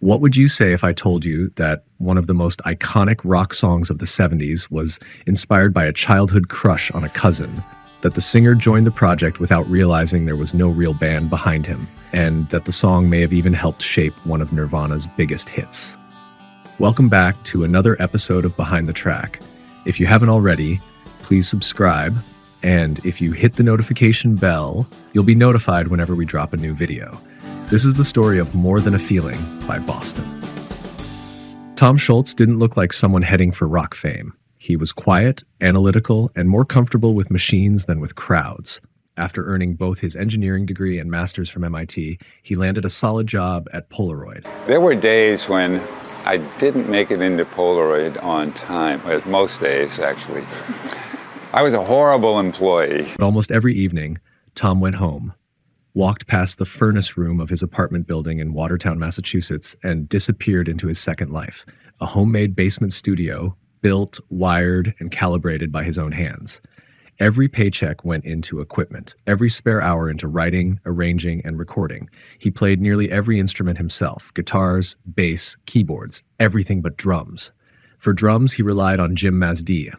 What would you say if I told you that one of the most iconic rock songs of the 70s was inspired by a childhood crush on a cousin, that the singer joined the project without realizing there was no real band behind him, and that the song may have even helped shape one of Nirvana's biggest hits? Welcome back to another episode of Behind the Track. If you haven't already, please subscribe, and if you hit the notification bell, you'll be notified whenever we drop a new video. This is the story of More Than a Feeling by Boston. Tom Scholz didn't look like someone heading for rock fame. He was quiet, analytical, and more comfortable with machines than with crowds. After earning both his engineering degree and master's from MIT, he landed a solid job at Polaroid. There were days when I didn't make it into Polaroid on time, most days actually. I was a horrible employee. But almost every evening, Tom went home, walked past the furnace room of his apartment building in Watertown, Massachusetts, and disappeared into his second life, a homemade basement studio built, wired, and calibrated by his own hands. Every paycheck went into equipment, every spare hour into writing, arranging, and recording. He played nearly every instrument himself: guitars, bass, keyboards, everything but drums. For drums, he relied on Jim Mazdia.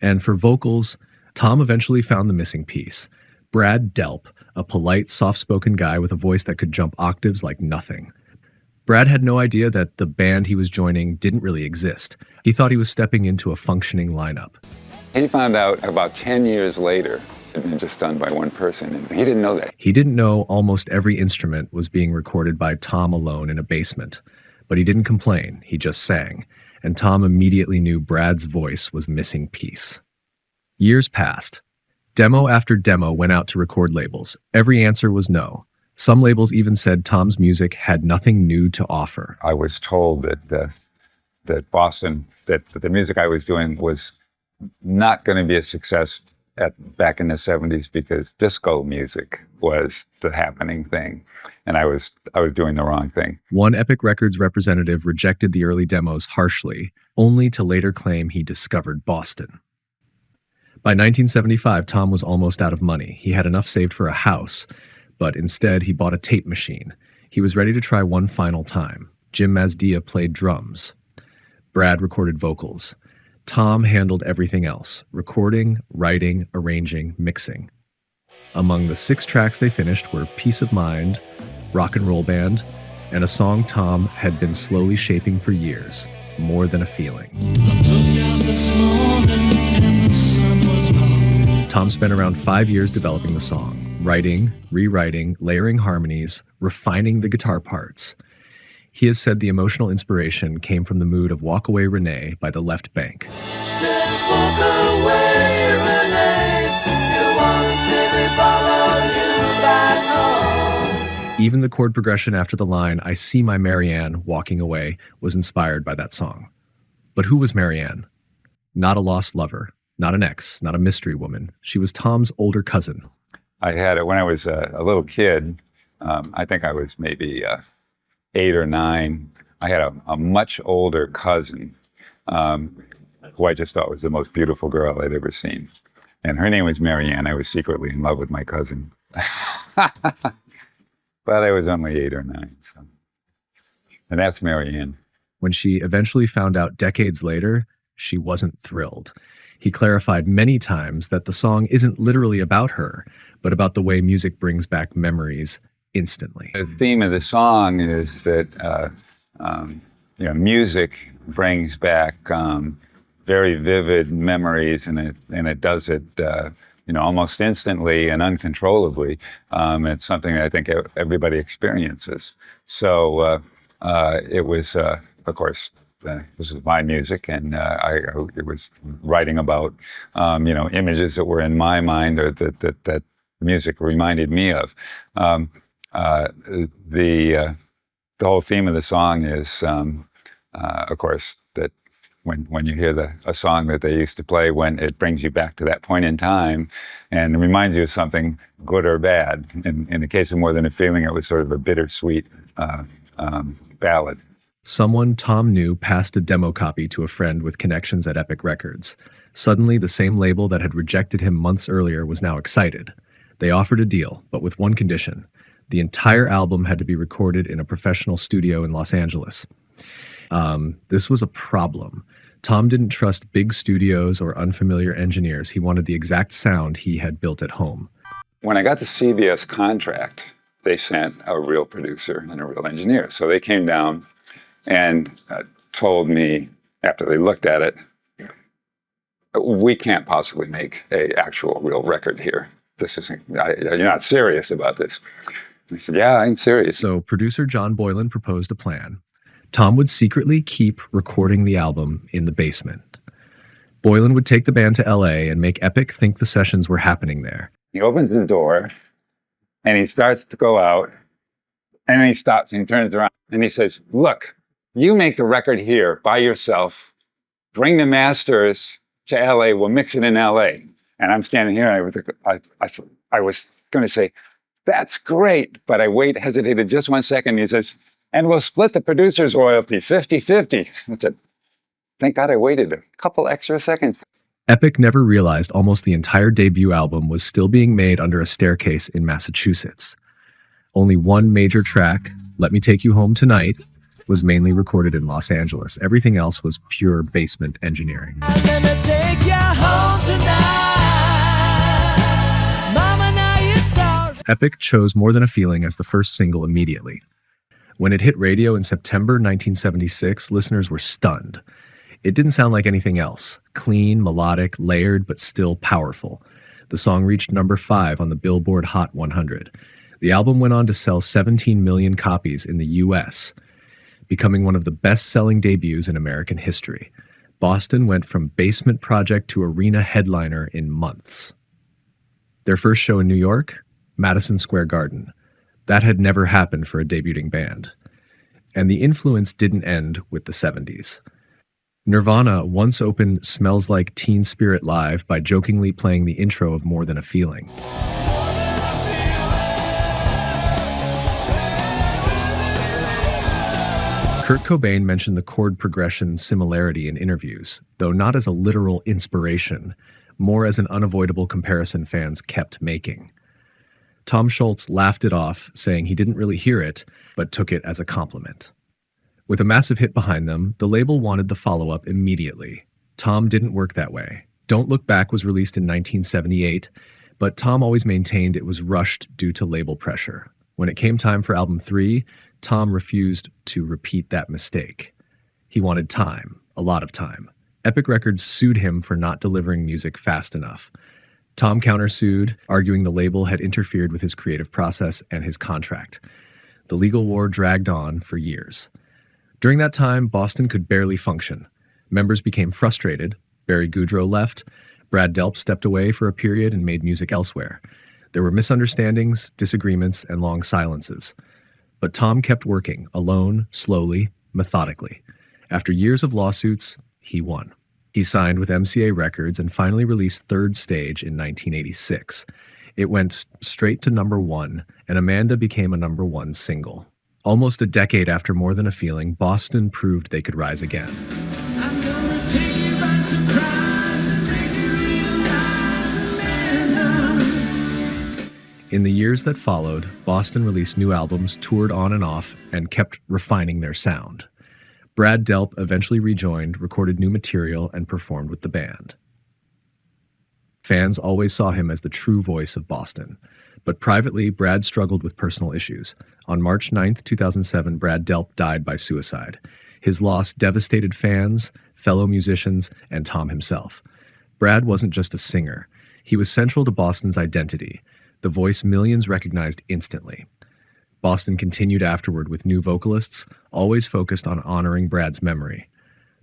And for vocals, Tom eventually found the missing piece: Brad Delp, a polite, soft-spoken guy with a voice that could jump octaves like nothing. Brad had no idea that the band he was joining didn't really exist. He thought he was stepping into a functioning lineup. He found out about 10 years later it had been just done by one person, and he didn't know that. He didn't know almost every instrument was being recorded by Tom alone in a basement. But he didn't complain, he just sang. And Tom immediately knew Brad's voice was the missing piece. Years passed. Demo after demo went out to record labels. Every answer was no. Some labels even said Tom's music had nothing new to offer. I was told that Boston, that the music I was doing was not going to be a success back in the 70s because disco music was the happening thing, and I was doing the wrong thing. One Epic Records representative rejected the early demos harshly, only to later claim he discovered Boston. By 1975, Tom was almost out of money. He had enough saved for a house, but instead he bought a tape machine. He was ready to try one final time. Jim Mazdia played drums. Brad recorded vocals. Tom handled everything else: recording, writing, arranging, mixing. Among the 6 tracks they finished were Peace of Mind, Rock and Roll Band, and a song Tom had been slowly shaping for years, More Than a Feeling. Tom spent around 5 years developing the song, writing, rewriting, layering harmonies, refining the guitar parts. He has said the emotional inspiration came from the mood of Walk Away Renee by the Left Bank. Just walk away, Renee. You want to see me follow you back home. Even the chord progression after the line, I see my Marianne walking away, was inspired by that song. But who was Marianne? Not a lost lover, not an ex, not a mystery woman. She was Tom's older cousin. I had it when I was a little kid. I think I was maybe 8 or 9. I had a much older cousin who I just thought was the most beautiful girl I'd ever seen. And her name was Marianne. I was secretly in love with my cousin. But I was only 8 or 9. So. And that's Marianne. When she eventually found out decades later, she wasn't thrilled. He clarified many times that the song isn't literally about her, but about the way music brings back memories instantly. The theme of the song is that music brings back very vivid memories, and it does it almost instantly and uncontrollably. It's something that I think everybody experiences. So it was, of course, this is my music, and it was writing about images that were in my mind or that music reminded me of. The whole theme of the song is, of course, that when you hear a song that they used to play, when it brings you back to that point in time and reminds you of something good or bad. In the case of More Than a Feeling, it was sort of a bittersweet ballad. Someone Tom knew passed a demo copy to a friend with connections at Epic Records. Suddenly, the same label that had rejected him months earlier was now excited. They offered a deal, but with one condition: The entire album had to be recorded in a professional studio in Los Angeles. This was a problem. Tom didn't trust big studios or unfamiliar engineers. He wanted the exact sound he had built at home. When I got the CBS contract, they sent a real producer and a real engineer. So they came down and told me, after they looked at it, we can't possibly make an actual real record here. This isn't, you're not serious about this. I said, yeah, I'm serious. So producer John Boylan proposed a plan. Tom would secretly keep recording the album in the basement. Boylan would take the band to LA and make Epic think the sessions were happening there. He opens the door and he starts to go out, and then he stops and he turns around and he says, look, you make the record here by yourself, bring the masters to LA, we'll mix it in LA. And I'm standing here and I was going to say, that's great. But I hesitated just 1 second. He says, and we'll split the producer's royalty 50-50. I said, thank God I waited a couple extra seconds. Epic never realized almost the entire debut album was still being made under a staircase in Massachusetts. Only one major track, Let Me Take You Home Tonight, was mainly recorded in Los Angeles. Everything else was pure basement engineering. I'm gonna take you home tonight. Mama, now you talk. Epic chose More Than a Feeling as the first single immediately. When it hit radio in September 1976, listeners were stunned. It didn't sound like anything else. Clean, melodic, layered, but still powerful. The song reached number 5 on the Billboard Hot 100. The album went on to sell 17 million copies in the US, becoming one of the best-selling debuts in American history. Boston went from basement project to arena headliner in months. Their first show in New York, Madison Square Garden. That had never happened for a debuting band. And the influence didn't end with the 70s. Nirvana once opened Smells Like Teen Spirit Live by jokingly playing the intro of More Than a Feeling. Kurt Cobain mentioned the chord progression similarity in interviews, though not as a literal inspiration, more as an unavoidable comparison fans kept making. Tom Scholz laughed it off, saying he didn't really hear it, but took it as a compliment. With a massive hit behind them, the label wanted the follow-up immediately. Tom didn't work that way. Don't Look Back was released in 1978, but Tom always maintained it was rushed due to label pressure. When it came time for album 3, Tom refused to repeat that mistake. He wanted time, a lot of time. Epic Records sued him for not delivering music fast enough. Tom countersued, arguing the label had interfered with his creative process and his contract. The legal war dragged on for years. During that time, Boston could barely function. Members became frustrated. Barry Goudreau left. Brad Delp stepped away for a period and made music elsewhere. There were misunderstandings, disagreements, and long silences. But Tom kept working, alone, slowly, methodically. After years of lawsuits, he won. He signed with MCA Records and finally released Third Stage in 1986. It went straight to number 1, and Amanda became a number 1 single. Almost a decade after More Than a Feeling, Boston proved they could rise again. I'm gonna take you by surprise and make you realize, Amanda. In the years that followed, Boston released new albums, toured on and off, and kept refining their sound. Brad Delp eventually rejoined, recorded new material, and performed with the band. Fans always saw him as the true voice of Boston. But privately, Brad struggled with personal issues. On March 9, 2007, Brad Delp died by suicide. His loss devastated fans, fellow musicians, and Tom himself. Brad wasn't just a singer. He was central to Boston's identity, the voice millions recognized instantly. Boston continued afterward with new vocalists, always focused on honoring Brad's memory.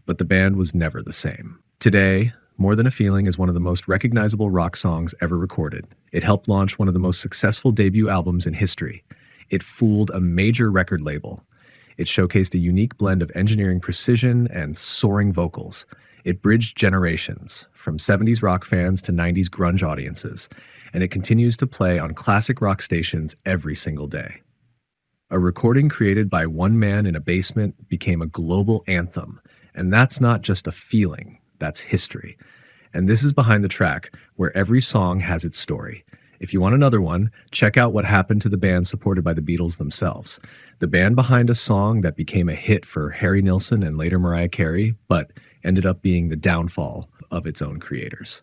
But the band was never the same. Today, More Than a Feeling is one of the most recognizable rock songs ever recorded. It helped launch one of the most successful debut albums in history. It fooled a major record label. It showcased a unique blend of engineering precision and soaring vocals. It bridged generations, from 70s rock fans to 90s grunge audiences, and it continues to play on classic rock stations every single day. A recording created by one man in a basement became a global anthem, and that's not just a feeling, that's history. And this is Behind the Track, where every song has its story. If you want another one, check out what happened to the band supported by the Beatles themselves. The band behind a song that became a hit for Harry Nilsson and later Mariah Carey, but ended up being the downfall of its own creators.